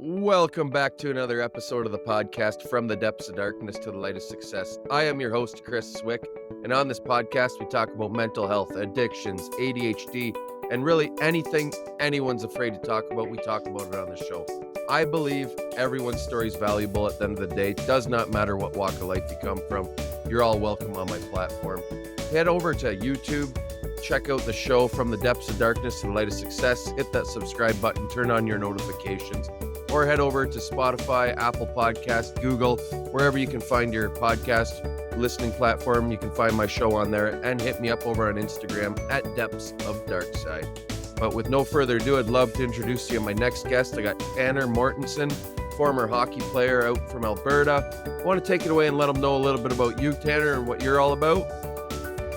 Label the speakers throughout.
Speaker 1: Welcome back to another episode of the podcast, From the Depths of Darkness to the Light of Success. I am your host, Chris Swick, and on this podcast, we talk about mental health, addictions, ADHD, and really anything anyone's afraid to talk about, we talk about it on the show. I believe everyone's story is valuable at the end of the day. It does not matter what walk of life you come from. You're all welcome on my platform. Head over to YouTube, check out the show From the Depths of Darkness to the Light of Success, hit that subscribe button, turn on your notifications, or head over to Spotify, Apple Podcast, Google, wherever you can find your podcast listening platform. You can find my show on there, and hit me up over on Instagram at Depths of Darkside. But with no further ado, I'd love to introduce to you my next guest. I got Tanner Mortenson, former hockey player out from Alberta. I want to take it away and let them know a little bit about you, Tanner, and what you're all about.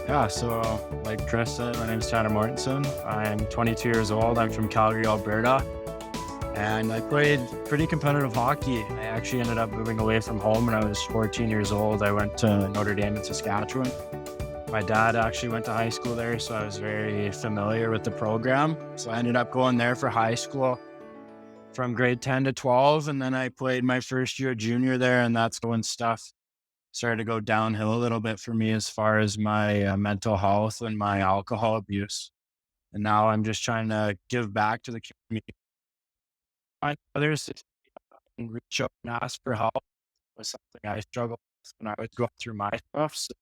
Speaker 2: Yeah, so like Chris said, my name is Tanner Mortenson. I'm 22 years old. I'm from Calgary, Alberta. And I played pretty competitive hockey. I actually ended up moving away from home when I was 14 years old. I went to Notre Dame in Saskatchewan. My dad actually went to high school there, so I was very familiar with the program. So I ended up going there for high school from grade 10 to 12. And then I played my first year junior there, and that's when stuff started to go downhill a little bit for me as far as my mental health and my alcohol abuse. And now I'm just trying to give back to the community. Find others and reach out and ask for help was something I struggled with when I was going through my stuff. So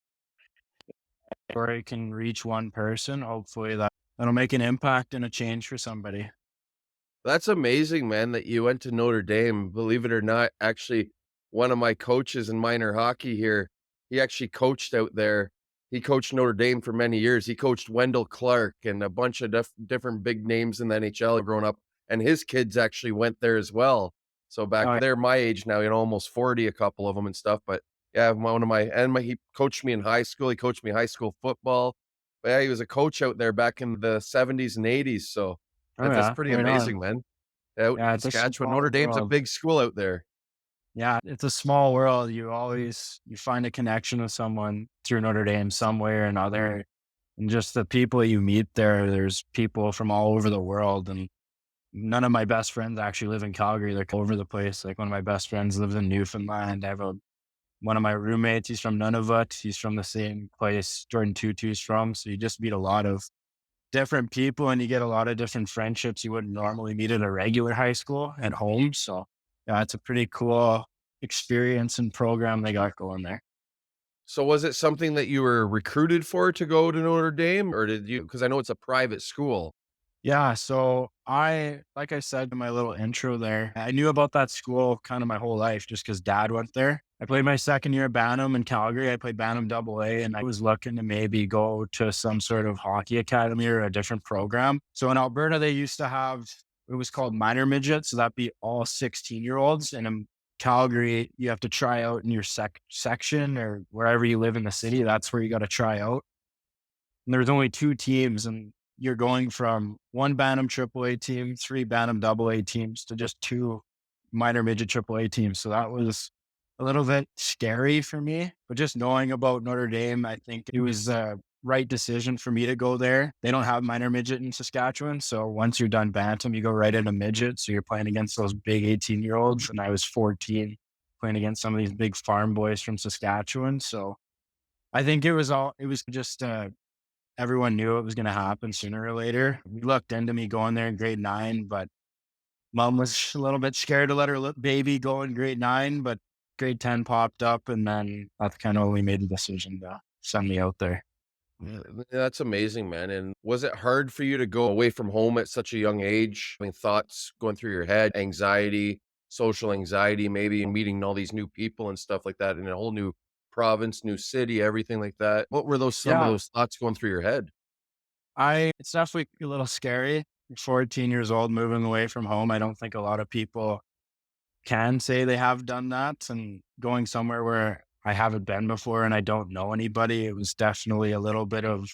Speaker 2: where I can reach one person, hopefully that'll make an impact and a change for somebody.
Speaker 1: That's amazing, man, that you went to Notre Dame. Believe it or not, actually, one of my coaches in minor hockey here, he actually coached out there. He coached Notre Dame for many years. He coached Wendell Clark and a bunch of different big names in the NHL growing up, and his kids actually went there as well. So back
Speaker 2: Oh,
Speaker 1: they're my age now, almost 40, a couple of them and stuff. But yeah, he coached me in high school. He coached me high school football. But yeah, he was a coach out there back in the 70s and 80s. So that's
Speaker 2: yeah,
Speaker 1: pretty
Speaker 2: right on.
Speaker 1: amazing, man. Out
Speaker 2: Yeah,
Speaker 1: in
Speaker 2: it's a
Speaker 1: Saskatchewan,
Speaker 2: small
Speaker 1: Notre Dame's a
Speaker 2: world.
Speaker 1: big school out there.
Speaker 2: Yeah, it's a small world. You find a connection with someone through Notre Dame some way or another. And just the people you meet there's people from all over the world. And none of my best friends actually live in Calgary. They're all over the place. Like one of my best friends lives in Newfoundland. One of my roommates, he's from Nunavut. He's from the same place Jordan Tutu's from. So you just meet a lot of different people and you get a lot of different friendships you wouldn't normally meet at a regular high school at home. So yeah, it's a pretty cool experience and program they got going there.
Speaker 1: So was it something that you were recruited for to go to Notre Dame, or did you, because I know it's a private school?
Speaker 2: Yeah, so like I said in my little intro there, I knew about that school kind of my whole life just because dad went there. I played my second year at Bantam in Calgary. I played Bantam Double A, and I was looking to maybe go to some sort of hockey academy or a different program. So in Alberta, they used to have, it was called minor midget. So that'd be all 16-year-olds. And in Calgary, you have to try out in your section or wherever you live in the city. That's where you got to try out. And there's only two teams, and you're going from one Bantam AAA team, three Bantam AA teams to just two minor midget AAA teams. So that was a little bit scary for me. But just knowing about Notre Dame, I think it was a right decision for me to go there. They don't have minor midget in Saskatchewan. So once you're done Bantam, you go right into midget. So you're playing against those big 18-year-olds. And I was 14 playing against some of these big farm boys from Saskatchewan. So I think it was just everyone knew it was going to happen sooner or later. We looked into me going there in grade 9, but mom was a little bit scared to let her baby go in grade 9, but grade 10 popped up, and then that's kind of when we made the decision to send me out there.
Speaker 1: Yeah, that's amazing, man. And was it hard for you to go away from home at such a young age? I mean, thoughts going through your head, anxiety, social anxiety, maybe, and meeting all these new people and stuff like that in a whole new province, new city, everything like that. What were some of
Speaker 2: Yeah,
Speaker 1: those thoughts going through your head?
Speaker 2: it's definitely a little scary. 14 years old, moving away from home. I don't think a lot of people can say they have done that, and going somewhere where I haven't been before and I don't know anybody. It was definitely a little bit of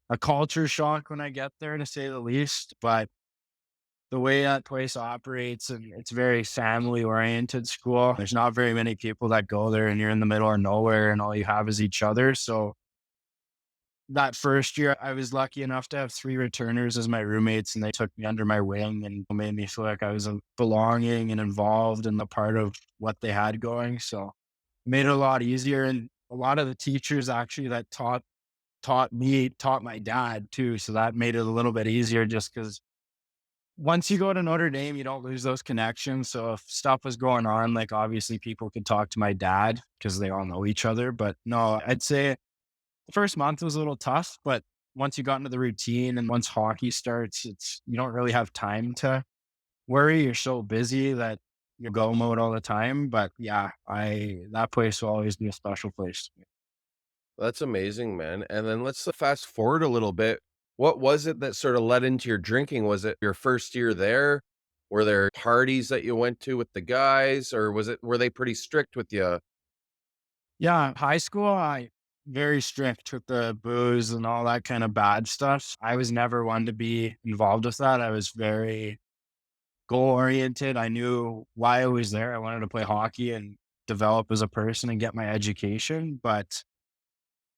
Speaker 2: a culture shock when I get there, to say the least. But the way that place operates, and it's very family oriented school. There's not very many people that go there, and you're in the middle of nowhere and all you have is each other. So that first year, I was lucky enough to have 3 returners as my roommates, and they took me under my wing and made me feel like I was, belonging and involved in the part of what they had going, so it made it a lot easier, and a lot of the teachers actually that taught my dad too, so that made it a little bit easier just because once you go to Notre Dame, you don't lose those connections, so if stuff was going on, like, obviously people could talk to my dad because they all know each other, but no, I'd say the first month was a little tough, but once you got into the routine and once hockey starts, it's you don't really have time to worry. You're so busy that you go mode all the time. But yeah, I that place will always be a special place to me.
Speaker 1: That's amazing, man. And then let's fast forward a little bit. What was it that sort of led into your drinking? Was it your first year there? Were there parties that you went to with the guys, or were they pretty strict with you?
Speaker 2: Yeah, high school, I very strict with the booze and all that kind of bad stuff. I was never one to be involved with that. I was very goal oriented. I knew why I was there. I wanted to play hockey and develop as a person and get my education. But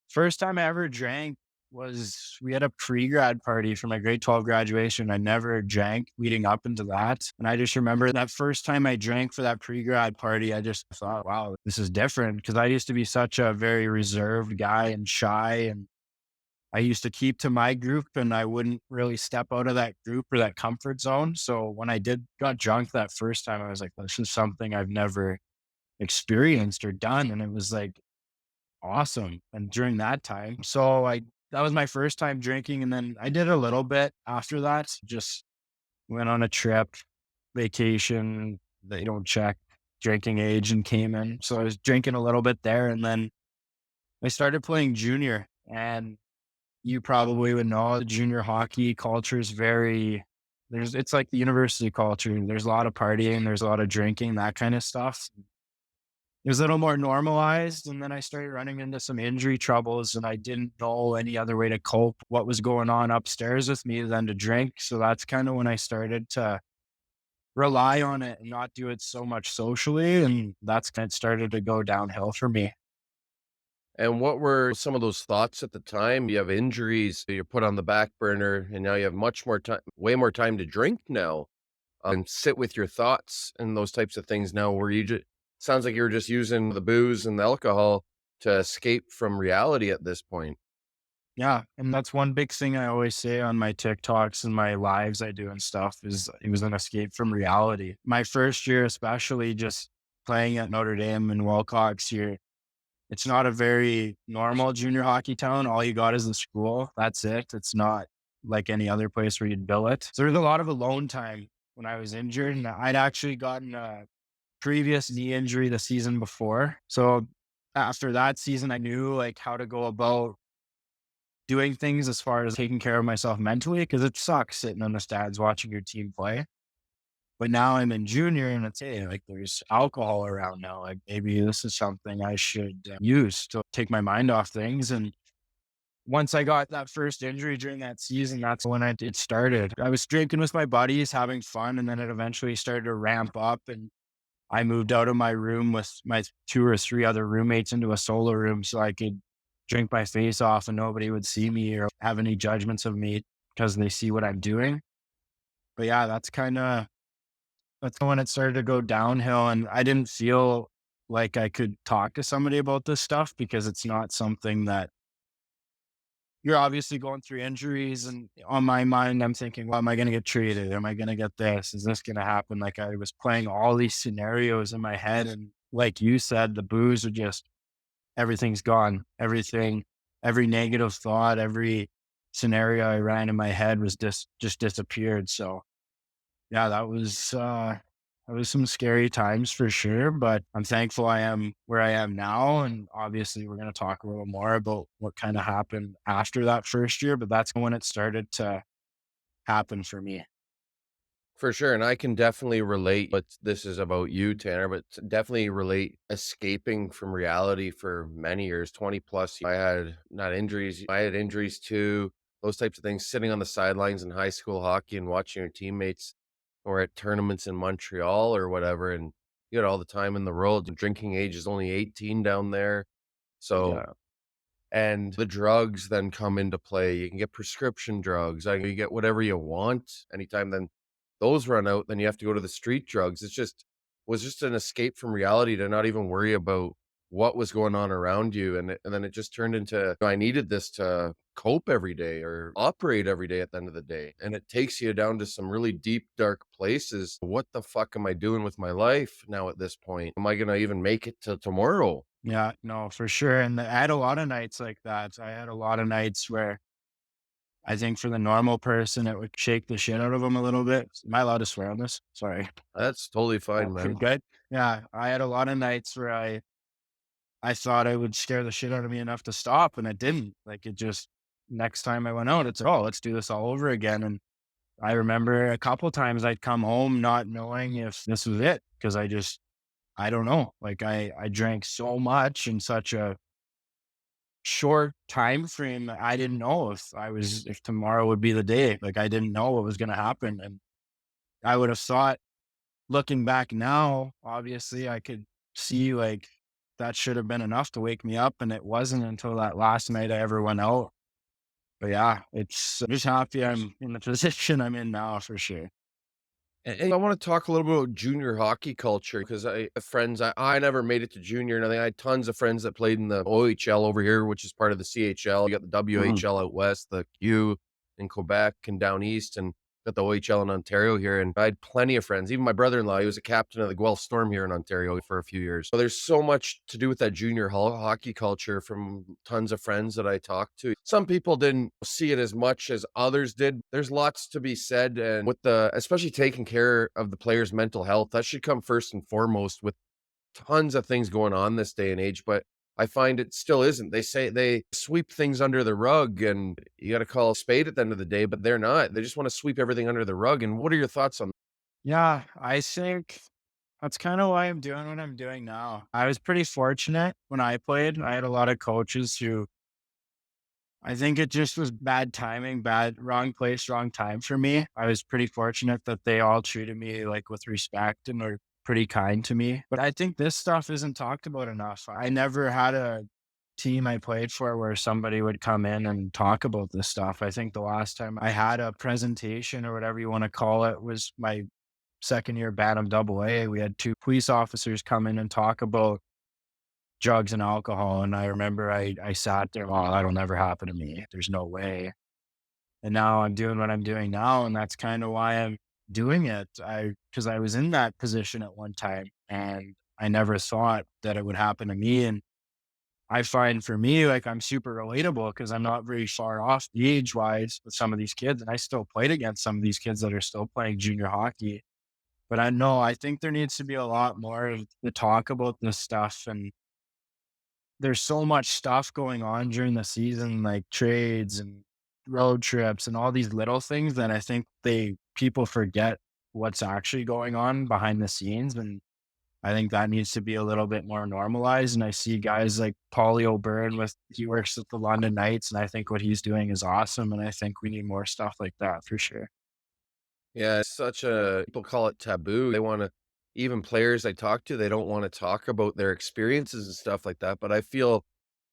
Speaker 2: first time I ever drank was we had a pre-grad party for my grade 12 graduation. I never drank leading up into that. And I just remember that first time I drank for that pre-grad party, I just thought, wow, this is different. Because I used to be such a very reserved guy and shy. And I used to keep to my group and I wouldn't really step out of that group or that comfort zone. So when I did got drunk that first time, I was like, this is something I've never experienced or done. And it was like, awesome, and during that time I that was my first time drinking, and then I did a little bit after that, just went on a trip, vacation, they don't check drinking age and came in, so I was drinking a little bit there, and then I started playing junior, and you probably would know the junior hockey culture is very it's like the university culture, there's a lot of partying, there's a lot of drinking, that kind of stuff. It was a little more normalized, and then I started running into some injury troubles, and I didn't know any other way to cope what was going on upstairs with me than to drink, so that's kinda when I started to rely on it and not do it so much socially, and that's when it started to go downhill for me.
Speaker 1: And what were some of those thoughts at the time? You have injuries, you're put on the back burner, and now you have much more time, way more time to drink now, and sit with your thoughts and those types of things now, where you just sounds like you were just using the booze and the alcohol to escape from reality at this point.
Speaker 2: Yeah, and that's one big thing I always say on my TikToks and my lives I do and stuff is it was an escape from reality. My first year especially just playing at Notre Dame and Wilcox here. It's not a very normal junior hockey town. All you got is the school. That's it. It's not like any other place where you'd bill it. So there's a lot of alone time when I was injured, and I'd actually gotten a previous knee injury the season before. So after that season, I knew like how to go about doing things as far as taking care of myself mentally because it sucks sitting in the stands watching your team play. But now I'm in junior and it's, hey, like there's alcohol around now. Like maybe this is something I should use to take my mind off things. And once I got that first injury during that season, that's when it started. I was drinking with my buddies, having fun, and then it eventually started to ramp up. And I moved out of my room with my 2 or 3 other roommates into a solo room so I could drink my face off and nobody would see me or have any judgments of me because they see what I'm doing. But yeah, that's when it started to go downhill, and I didn't feel like I could talk to somebody about this stuff because it's not something that you're obviously going through injuries. And on my mind, I'm thinking, well, am I going to get treated? Am I going to get this? Is this going to happen? Like I was playing all these scenarios in my head. And like you said, the booze are just everything's gone. Every negative thought, every scenario I ran in my head was just disappeared. So yeah, that was some scary times for sure, but I'm thankful I am where I am now, and obviously, we're gonna talk a little more about what kinda happened after that first year, but that's when it started to happen for me.
Speaker 1: For sure, and I can definitely relate, but this is about you, Tanner, but definitely relate escaping from reality for many years, 20 plus. I had not injuries, I had injuries too, those types of things, sitting on the sidelines in high school hockey and watching your teammates or at tournaments in Montreal or whatever. And you had all the time in the world. Drinking age is only 18 down there. So
Speaker 2: Yeah.
Speaker 1: And the drugs then come into play. You can get prescription drugs. You get whatever you want anytime. Then those run out. Then you have to go to the street drugs. Was just an escape from reality to not even worry about what was going on around you. And then it just turned into I needed this to cope every day or operate every day at the end of the day. And it takes you down to some really deep, dark places. What the fuck am I doing with my life now at this point? Am I going to even make it till tomorrow?
Speaker 2: Yeah, no, for sure. And I had a lot of nights like that. I had a lot of nights where I think for the normal person, it would shake the shit out of them a little bit. Am I allowed to swear on this? Sorry.
Speaker 1: That's totally fine,
Speaker 2: Okay,
Speaker 1: man.
Speaker 2: good. Yeah, I had a lot of nights where I thought it would scare the shit out of me enough to stop, and it didn't. Like, it just next time I went out, it's, "Oh, let's do this all over again," and I remember a couple times I'd come home not knowing if this was it because I don't know. Like, I drank so much in such a short time frame that I didn't know if tomorrow would be the day. Like, I didn't know what was gonna happen, and I would have thought looking back now, obviously, I could see, like, that should have been enough to wake me up, and it wasn't until that last night I ever went out. But yeah, I'm just happy I'm in the position I'm in now for sure.
Speaker 1: And I want to talk a little bit about junior hockey culture because I have friends. I never made it to junior, and I had tons of friends that played in the OHL over here, which is part of the CHL. You got the
Speaker 2: Mhm.
Speaker 1: WHL out west, the Q in Quebec and down east, and got the OHL in Ontario here. And I had plenty of friends. Even my brother-in-law, he was a captain of the Guelph Storm here in Ontario for a few years. So there's so much to do with that junior hockey culture from tons of friends that I talked to. Some people didn't see it as much as others did. There's lots to be said, and with especially taking care of the players' mental health, that should come first and foremost with tons of things going on this day and age, but I find it still isn't. They say they sweep things under the rug, and you got to call a spade at the end of the day, but they're not. They just want to sweep everything under the rug. And what are your thoughts on
Speaker 2: Yeah, I think that's kinda why I'm doing what I'm doing now. I was pretty fortunate when I played. I had a lot of coaches who I think it just was bad timing, wrong place, wrong time for me. I was pretty fortunate that they all treated me, like, with respect and were pretty kind to me. But I think this stuff isn't talked about enough. I never had a team I played for where somebody would come in and talk about this stuff. I think the last time I had a presentation or whatever you wanna call it was my second year Bantam Double A. We had 2 police officers come in and talk about drugs and alcohol, and I remember I sat there, "Well, that'll never happen to me. There's no way." And now I'm doing what I'm doing now, and that's kinda why I'm doing it. Because I was in that position at one time, and I never thought that it would happen to me, and I find for me, like, I'm super relatable because 'cause I'm not very far off age-wise with some of these kids, and I still played against some of these kids that are still playing junior hockey. But I know I think there needs to be a lot more of the talk about this stuff, and there's so much stuff going on during the season, like trades and road trips and all these little things that I think people forget what's actually going on behind the scenes. And I think that needs to be a little bit more normalized. And I see guys like Paulie O'Byrne he works at the London Knights, and I think what he's doing is awesome. And I think we need more stuff like that for sure.
Speaker 1: Yeah, it's such a people call it taboo. They wanna even players I talk to, they don't wanna talk about their experiences and stuff like that, but I feel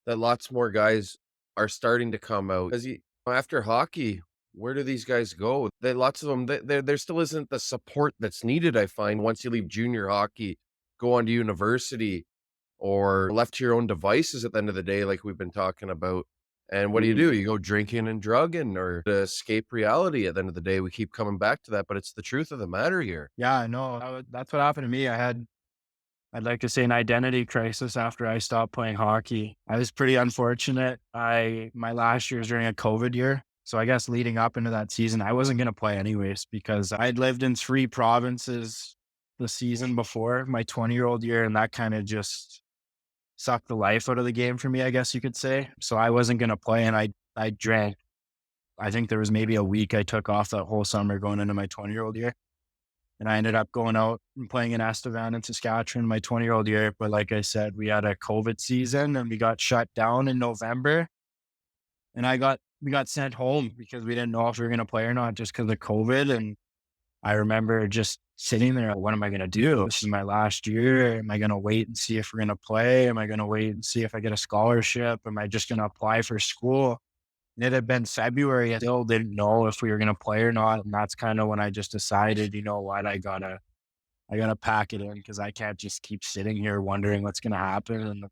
Speaker 1: that lots more guys are starting to come out 'cause after hockey, where do these guys go? Lots of them, there still isn't the support that's needed, I find, once you leave junior hockey, go on to university, or left to your own devices at the end of the day, like we've been talking about. And what
Speaker 2: Mhm.
Speaker 1: do? You go drinking and drugging or to escape reality at the end of the day. We keep coming back to that, but it's the truth of the matter here.
Speaker 2: Yeah, I know. That's what happened to me. I'd like to say an identity crisis after I stopped playing hockey. I was pretty unfortunate. My last year was during a COVID year. So I guess leading up into that season, I wasn't going to play anyways because I'd lived in 3 provinces the season before my 20-year-old year, and that kind of just sucked the life out of the game for me, I guess you could say. So I wasn't going to play, and I drank. I think there was maybe a week I took off that whole summer going into my 20-year-old year. And I ended up going out and playing in Estevan in Saskatchewan my 20-year-old year. But like I said, we had a COVID season and we got shut down in November. And we got sent home because we didn't know if we were going to play or not just because of COVID. And I remember just sitting there, what am I going to do? This is my last year. Am I going to wait and see if we're going to play? Am I going to wait and see if I get a scholarship? Am I just going to apply for school? And it had been February. I still didn't know if we were going to play or not. And that's kind of when I just decided, you know what, I gotta pack it in because I can't just keep sitting here wondering what's gonna happen. And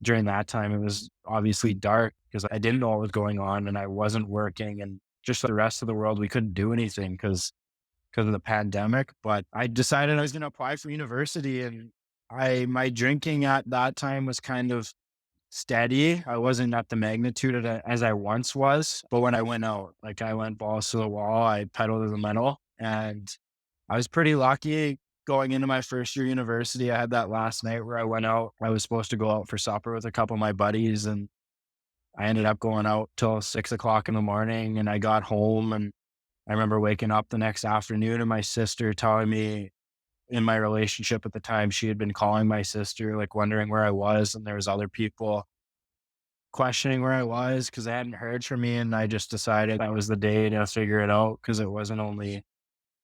Speaker 2: during that time, it was obviously dark because I didn't know what was going on and I wasn't working. And just the rest of the world, we couldn't do anything because of the pandemic. But I decided I was gonna apply for university, and I my drinking at that time was kind of steady. I wasn't at the magnitude as I once was. But when I went out, like I went balls to the wall, I pedaled to the metal, and I was pretty lucky going into my first year university. I had that last night where I went out. I was supposed to go out for supper with a couple of my buddies, and I ended up going out till 6 o'clock in the morning. And I got home, and I remember waking up the next afternoon and my sister telling me, in my relationship at the time, she had been calling my sister, like wondering where I was. And there was other people questioning where I was because they hadn't heard from me. And I just decided that was the day to figure it out because it wasn't only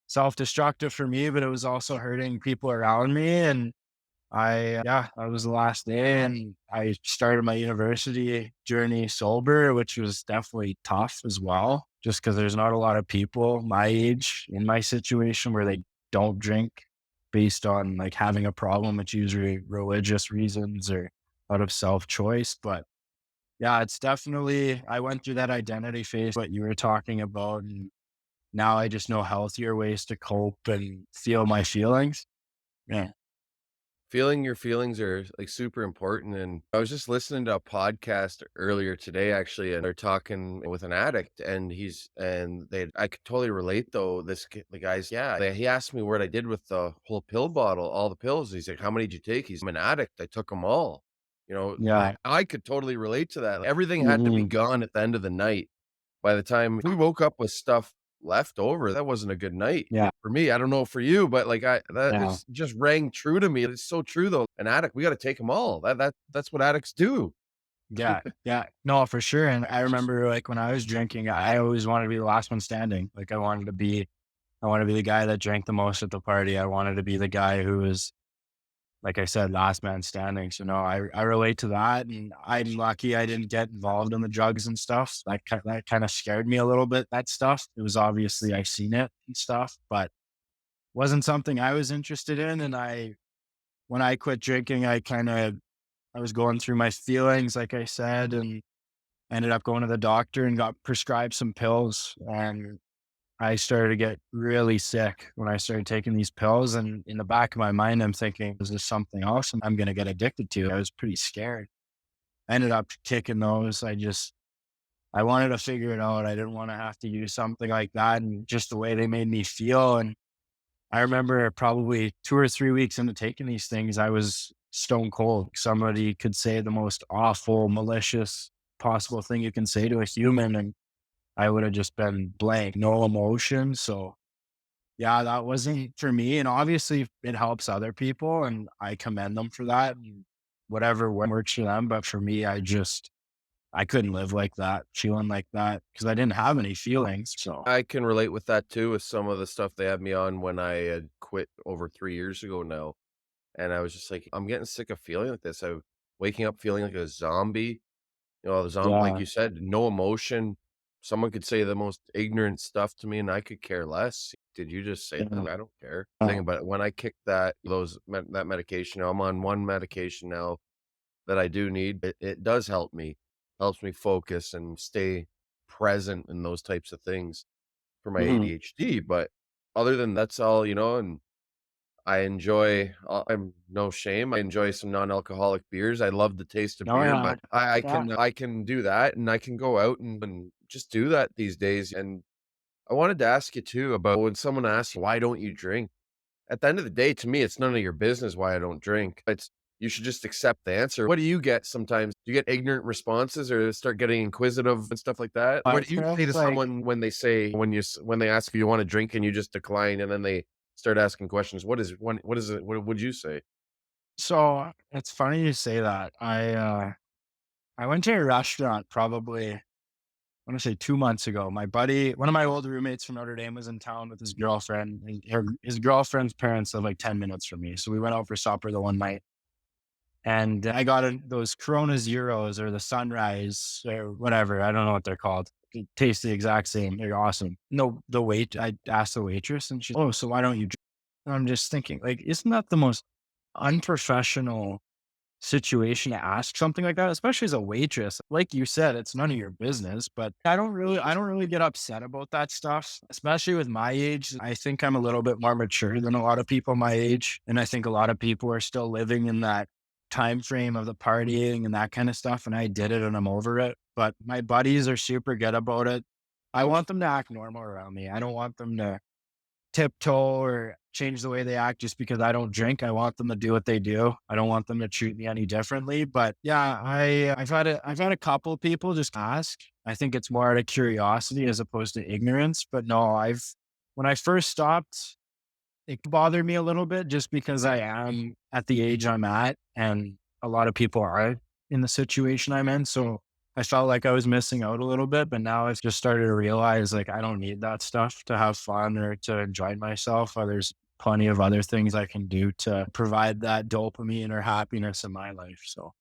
Speaker 2: self-destructive for me, but it was also hurting people around me. And that was the last day. And I started my university journey sober, which was definitely tough as well, just because there's not a lot of people my age in my situation where they don't drink based on like having a problem. It's usually religious reasons or out of self-choice. But yeah, it's definitely, I went through that identity phase, what you were talking about. And now I just know healthier ways to cope and feel my feelings. Yeah.
Speaker 1: Feeling your feelings are like super important. And I was just listening to a podcast earlier today, actually, and they're talking with an addict, and I could totally relate though. The guy's, yeah, he asked me what I did with the whole pill bottle, all the pills. He's like, how many did you take? I'm an addict. I took them all.
Speaker 2: Yeah.
Speaker 1: I could totally relate to that. Everything had to be
Speaker 2: Mhm.
Speaker 1: gone at the end of the night. By the time we woke up with stuff left over, that wasn't a good night
Speaker 2: Yeah.
Speaker 1: for me. I don't know for you, but, like, I that
Speaker 2: Yeah.
Speaker 1: is just rang true to me. It's so true, though. An addict, we gotta take them all. That's what addicts do.
Speaker 2: Yeah. Yeah. No, for sure. And I remember like when I was drinking, I always wanted to be the last one standing. Like I wanted to be the guy that drank the most at the party. I wanted to be the guy who was, like I said, last man standing. So no, I relate to that. And I'm lucky I didn't get involved in the drugs and stuff. That kind of scared me a little bit, that stuff. It was obviously I seen it and stuff, but wasn't something I was interested in. And when I quit drinking, I was going through my feelings, like I said, and I ended up going to the doctor and got prescribed some pills. And I started to get really sick when I started taking these pills. And in the back of my mind, I'm thinking, is this something else I'm going to get addicted to? I was pretty scared. I ended up kicking those. I wanted to figure it out. I didn't want to have to use something like that and just the way they made me feel. And I remember probably 2 or 3 weeks into taking these things, I was stone cold. Somebody could say the most awful, malicious possible thing you can say to a human, and I would have just been blank, no emotion. So, yeah, that wasn't for me. And obviously, it helps other people, and I commend them for that. And whatever works for them. But for me, I couldn't live like that, feeling like that, because I didn't have any feelings. So,
Speaker 1: I can relate with that too, with some of the stuff they had me on when I had quit over 3 years ago now, and I was just like, "I'm getting sick of feeling like this." I waking up feeling like a zombie. The like
Speaker 2: yeah.
Speaker 1: you said, no emotion. Someone could say the most ignorant stuff to me, and I could care less. Did you just say
Speaker 2: Yeah.
Speaker 1: that? I don't care. Thing about it, when I kicked that medication, I'm on one medication now that I do need. It does helps me focus and stay present and those types of things for my
Speaker 2: Mhm.
Speaker 1: ADHD. But other than that's all, and I enjoy I'm no shame. I enjoy some non-alcoholic beers. I love the taste of
Speaker 2: Oh,
Speaker 1: beer,
Speaker 2: yeah.
Speaker 1: but I
Speaker 2: Yeah.
Speaker 1: can I can do that, and I can go out and just do that these days. And I wanted to ask you too about when someone asks you, "Why don't you drink?" At the end of the day, to me, it's none of your business why I don't drink. You should just accept the answer. What do you get sometimes? Do you get ignorant responses or start getting inquisitive and stuff like that?
Speaker 2: I
Speaker 1: What do you
Speaker 2: feel
Speaker 1: say to
Speaker 2: like
Speaker 1: someone when they say when they ask if you want to drink and you just decline and then they start asking questions? What is it? What would you say?
Speaker 2: so it's funny you say that. I went to a restaurant probably want to say 2 months ago, my buddy, one of my old roommates from Notre Dame was in town with his girlfriend. And his girlfriend's parents live like 10 minutes from me. So we went out for supper the one night. And I got those Corona Zeros or the Sunrise or whatever. I don't know what they're called. They taste the exact same. They're awesome. No, I asked the waitress and oh, so why don't you drink? And I'm just thinking, like, isn't that the most unprofessional situation to ask something like that, especially as a waitress? Like you said, it's none of your business, but I don't really get upset about that stuff, especially with my age. I think I'm a little bit more mature than a lot of people my age. And I think a lot of people are still living in that time frame of the partying and that kind of stuff. And I did it and I'm over it. But my buddies are super good about it. I want them to act normal around me. I don't want them to tiptoe or change the way they act just because I don't drink. I want them to do what they do. I don't want them to treat me any differently. But yeah, I've had a couple of people just ask. I think it's more out of curiosity as opposed to ignorance. But no, when I first stopped, it bothered me a little bit just because I am at the age I'm at and a lot of people are in the situation I'm in. So I felt like I was missing out a little bit, but now I've just started to realize like I don't need that stuff to have fun or to enjoy myself. There's plenty of other things I can do to provide that dopamine or happiness in my life. So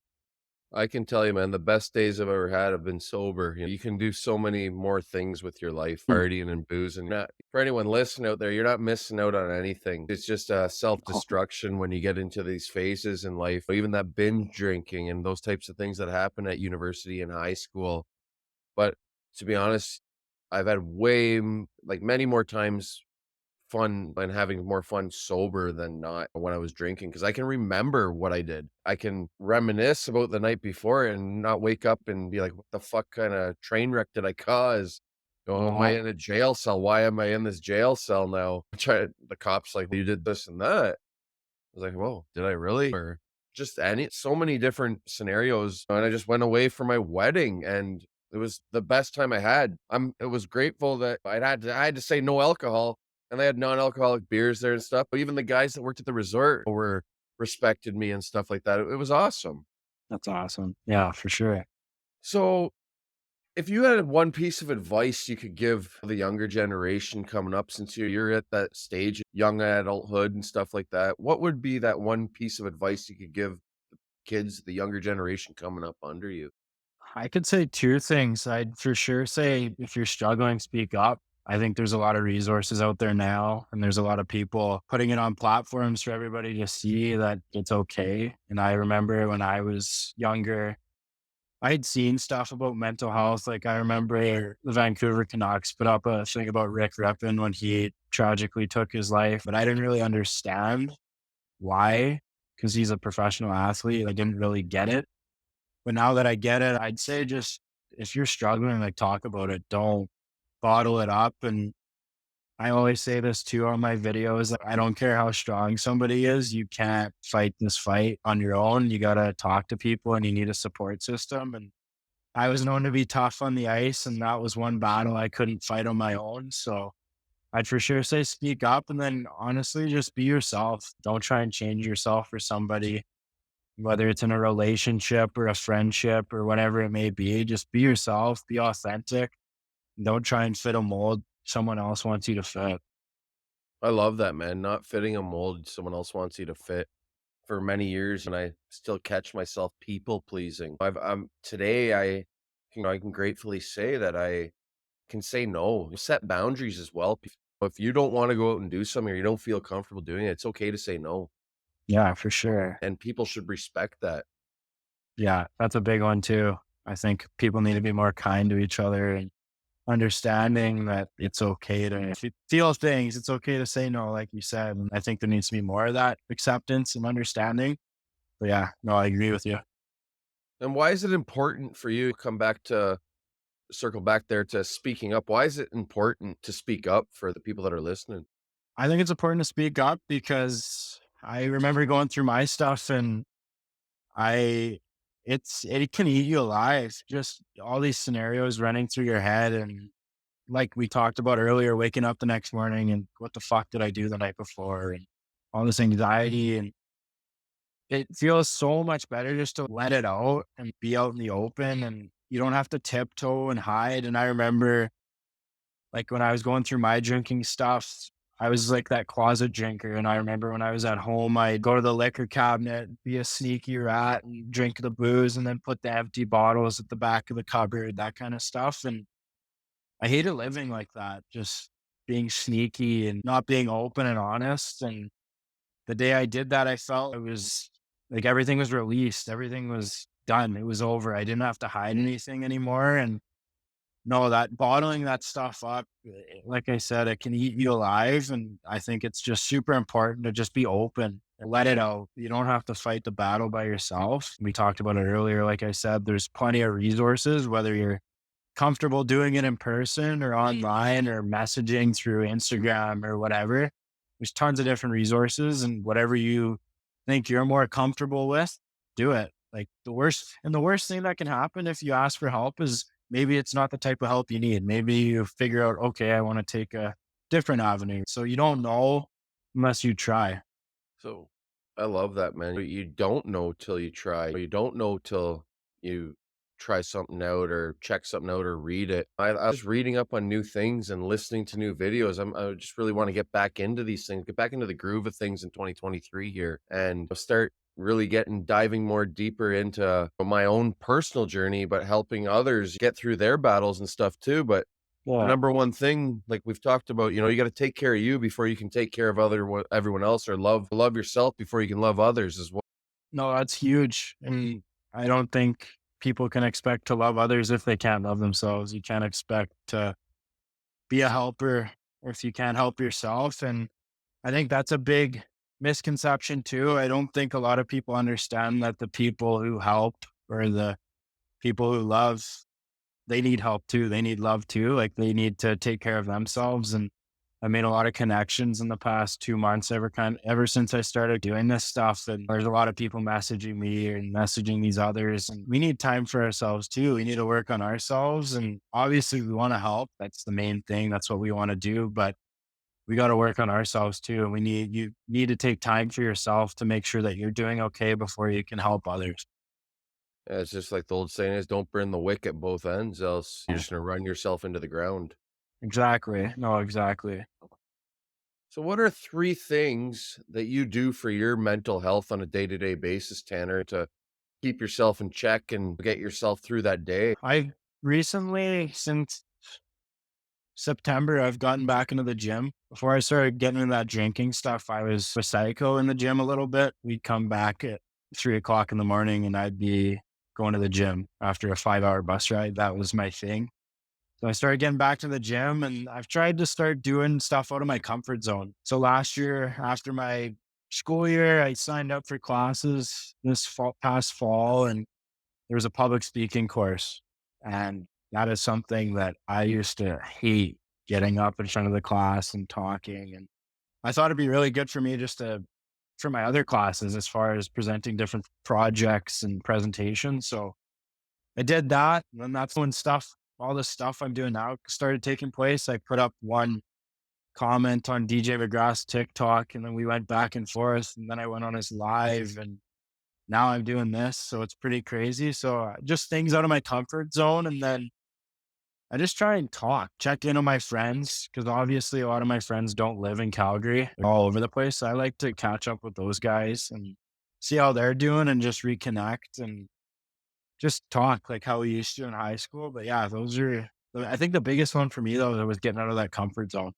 Speaker 1: I can tell you, man, the best days I've ever had have been sober. You can do so many more things with your life,
Speaker 2: mm,
Speaker 1: partying and boozing. Not for anyone listening out there, you're not missing out on anything. It's just
Speaker 2: no,
Speaker 1: self-destruction when you get into these phases in life. Even that binge drinking and those types of things that happen at university and high school. But to be honest, I've had like many more times fun and having more fun sober than not when I was drinking, because I can remember what I did. I can reminisce about the night before and not wake up and be like, "What the fuck kinda train wreck did I cause? Oh, am I
Speaker 2: no,
Speaker 1: in a jail cell? Why am I in this jail cell now?" Try the cops like, "You did this and that." I was like, "Whoa, did I really?" Or just so many different scenarios, and I just went away for my wedding, and it was the best time I had. It was grateful that I had to say no alcohol, and they had non-alcoholic beers there and stuff, but even the guys that worked at the resort were respected me and stuff like that. It was awesome.
Speaker 2: that's awesome. Yeah, for sure.
Speaker 1: So, if you had one piece of advice you could give the younger generation coming up, since you're at that stage, young adulthood and stuff like that, what would be that one piece of advice you could give kids, the younger generation coming up under you?
Speaker 2: I could say two things. I'd for sure say if you're struggling, speak up. I think there's a lot of resources out there now, and there's a lot of people putting it on platforms for everybody to see that it's okay. And I remember when I was younger, I had seen stuff about mental health. Like I remember the Vancouver Canucks put up a thing about Rick Rippon when he tragically took his life, but I didn't really understand why because he's a professional athlete. I didn't really get it. But now that I get it, I'd say just if you're struggling, like talk about it. Don't bottle it up. And I always say this too on my videos. Like, I don't care how strong somebody is. You can't fight this fight on your own. You got to talk to people and you need a support system. And I was known to be tough on the ice. And that was one battle I couldn't fight on my own. So I'd for sure say speak up and then honestly just be yourself. Don't try and change yourself for somebody, whether it's in a relationship or a friendship or whatever it may be. Just be yourself, be authentic. Don't try and fit a mold someone else wants you to fit.
Speaker 1: I love that, man. Not fitting a mold someone else wants you to fit. For many years, and I still catch myself people pleasing. Today I can gratefully say that I can say no, set boundaries as well. If you don't want to go out and do something or you don't feel comfortable doing it, it's okay to say no,
Speaker 2: Yeah, for sure.
Speaker 1: and people should respect that.
Speaker 2: Yeah, that's a big one too. I think people need to be more kind to each other and understanding that it's okay to, if you feel things, it's okay to say no, like you said. And I think there needs to be more of that acceptance and understanding. But yeah, no, I agree with you.
Speaker 1: And why is it important for you to come back to circle back there to speaking up? Why is it important to speak up for the people that are listening?
Speaker 2: I think it's important to speak up because I remember going through my stuff and I it can eat you alive. Just all these scenarios running through your head and like we talked about earlier, waking up the next morning and what the fuck did I do the night before and all this anxiety and it feels so much better just to let it out and be out in the open and You don't have to tiptoe and hide. And I remember like when I was going through my drinking stuff, I was like that closet drinker. And I remember when I was at home, I'd go to the liquor cabinet, be a sneaky rat and drink the booze and then put the empty bottles at the back of the cupboard, that kind of stuff. And I hated living like that, just being sneaky and not being open and honest. And the day I did that, I felt it was like everything was released, everything was done, it was over. I didn't have to hide anything anymore. And no, that bottling that stuff up, like I said, it can eat you alive. And I think it's just super important to just be open and let it out. You don't have to fight the battle by yourself. We talked about it earlier. Like I said, there's plenty of resources, whether you're comfortable doing it in person or online or messaging through Instagram or whatever. There's tons of different resources, and whatever you think you're more comfortable with, do it. Like the worst thing that can happen if you ask for help is maybe it's not the type of help you need. Maybe you figure out, okay, I want to take a different avenue. So you don't know unless you try.
Speaker 1: So I love that, man. You don't know till you try. You don't know till you try something out or check something out or read it. I was reading up on new things and listening to new videos. I just really want to get back into these things, get back into the groove of things in 2023 here and start really diving more deeper into my own personal journey, but helping others get through their battles and stuff too. But the
Speaker 2: Yeah.
Speaker 1: number one thing, like we've talked about, you got to take care of you before you can take care of everyone else, or love yourself before you can love others as well.
Speaker 2: No, that's huge. And I don't think people can expect to love others if they can't love themselves. You can't expect to be a helper if you can't help yourself. And I think that's a big misconception too. I don't think a lot of people understand that the people who help or the people who love, they need help too. They need love too. Like they need to take care of themselves. And I made a lot of connections in the past 2 months ever since I started doing this stuff. And there's a lot of people messaging me and messaging these others. And we need time for ourselves too. We need to work on ourselves. And obviously we want to help. That's the main thing. That's what we want to do. But we got to work on ourselves too. And you need to take time for yourself to make sure that you're doing okay before you can help others.
Speaker 1: Yeah, it's just like the old saying is, don't burn the wick at both ends, else you're just gonna run yourself into the ground.
Speaker 2: Exactly. No, exactly.
Speaker 1: So, what are three things that you do for your mental health on a day-to-day basis, Tanner, to keep yourself in check and get yourself through that day?
Speaker 2: I recently, since September, I've gotten back into the gym. Before I started getting into that drinking stuff, I was a psycho in the gym a little bit. We'd come back at 3 o'clock in the morning and I'd be going to the gym after a 5 hour bus ride. That was my thing. So I started getting back to the gym and I've tried to start doing stuff out of my comfort zone. So last year, after my school year, I signed up for classes past fall, and there was a public speaking course. And that is something that I used to hate, getting up in front of the class and talking. And I thought it'd be really good for me for my other classes as far as presenting different projects and presentations. So I did that. And then that's when all the stuff I'm doing now started taking place. I put up one comment on DJ McGrath's TikTok, and then we went back and forth. And then I went on his live, and now I'm doing this. So it's pretty crazy. So just things out of my comfort zone. And then I just try and check in on my friends, because obviously a lot of my friends don't live in Calgary. They're all over the place. So I like to catch up with those guys and see how they're doing and just reconnect and just talk like how we used to in high school. But yeah, I think the biggest one for me though, was getting out of that comfort zone.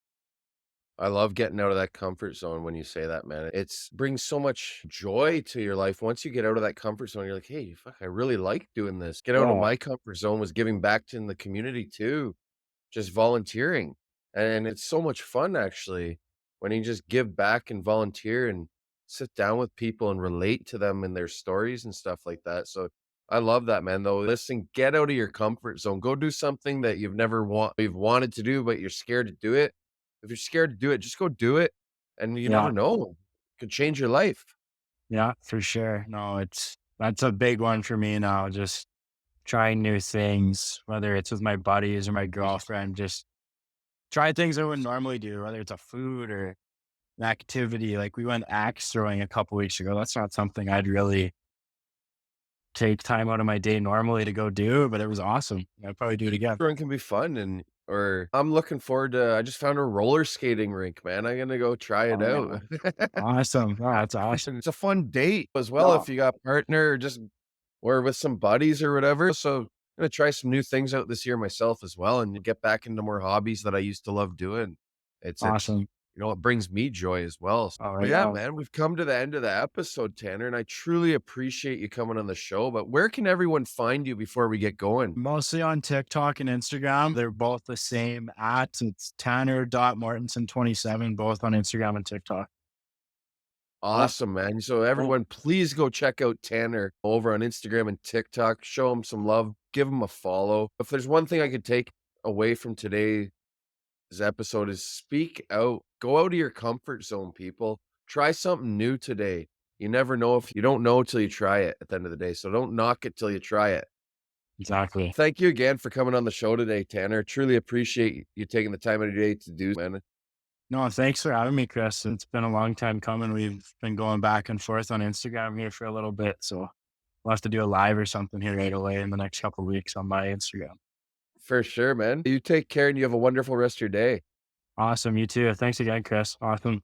Speaker 1: I love getting out of that comfort zone when you say that, man. It's brings so much joy to your life. Once you get out of that comfort zone, you're like, hey, fuck, I really like doing this. Get out of
Speaker 2: Yeah.
Speaker 1: my comfort zone was giving back to in the community too, just volunteering. And it's so much fun actually when you just give back and volunteer and sit down with people and relate to them and their stories and stuff like that. So I love that, man. Though, listen, get out of your comfort zone. Go do something that you've wanted to do, but you're scared to do it. If you're scared to do it, just go do it, and you
Speaker 2: Yeah.
Speaker 1: never know, it could change your life.
Speaker 2: Yeah, for sure. No, that's a big one for me now. Just trying new things, whether it's with my buddies or my girlfriend, just try things I wouldn't normally do, whether it's a food or an activity. Like we went axe throwing a couple weeks ago. That's not something I'd really take time out of my day normally to go do, but it was awesome. I'd probably do it again.
Speaker 1: Run can be fun or I'm looking forward to I just found a roller skating rink, man. I'm gonna go try it out.
Speaker 2: Oh, awesome. Oh, that's awesome.
Speaker 1: And it's a fun date as well
Speaker 2: No,
Speaker 1: if you got a partner or just or with some buddies or whatever. So I'm gonna try some new things out this year myself as well and get back into more hobbies that I used to love doing. It's
Speaker 2: awesome.
Speaker 1: it brings me joy as well.
Speaker 2: All
Speaker 1: But
Speaker 2: right.
Speaker 1: yeah, man, we've come to the end of the episode, Tanner, and I truly appreciate you coming on the show. But where can everyone find you before we get going?
Speaker 2: Mostly on TikTok and Instagram. They're both the same at it's Tanner.Mortenson27, both on Instagram and TikTok. Uh,
Speaker 1: Awesome, man. So
Speaker 2: cool.
Speaker 1: everyone, please go check out Tanner over on Instagram and TikTok. Show him some love. Give him a follow. If there's one thing I could take away from today's episode is speak out. Go out of your comfort zone, people. Try something new today. You never know if you don't know till you try it at the end of the day. So don't knock it till you try it.
Speaker 2: Exactly.
Speaker 1: Thank you again for coming on the show today, Tanner. Truly appreciate you taking the time out of your day to do, man.
Speaker 2: No, thanks for having me, Chris. It's been a long time coming. We've been going back and forth on Instagram here for a little bit. So we'll have to do a live or something here right away in the next couple of weeks on my Instagram.
Speaker 1: For sure, man. You take care and you have a wonderful rest of your day.
Speaker 2: Awesome. You too. Thanks again, Chris. Awesome.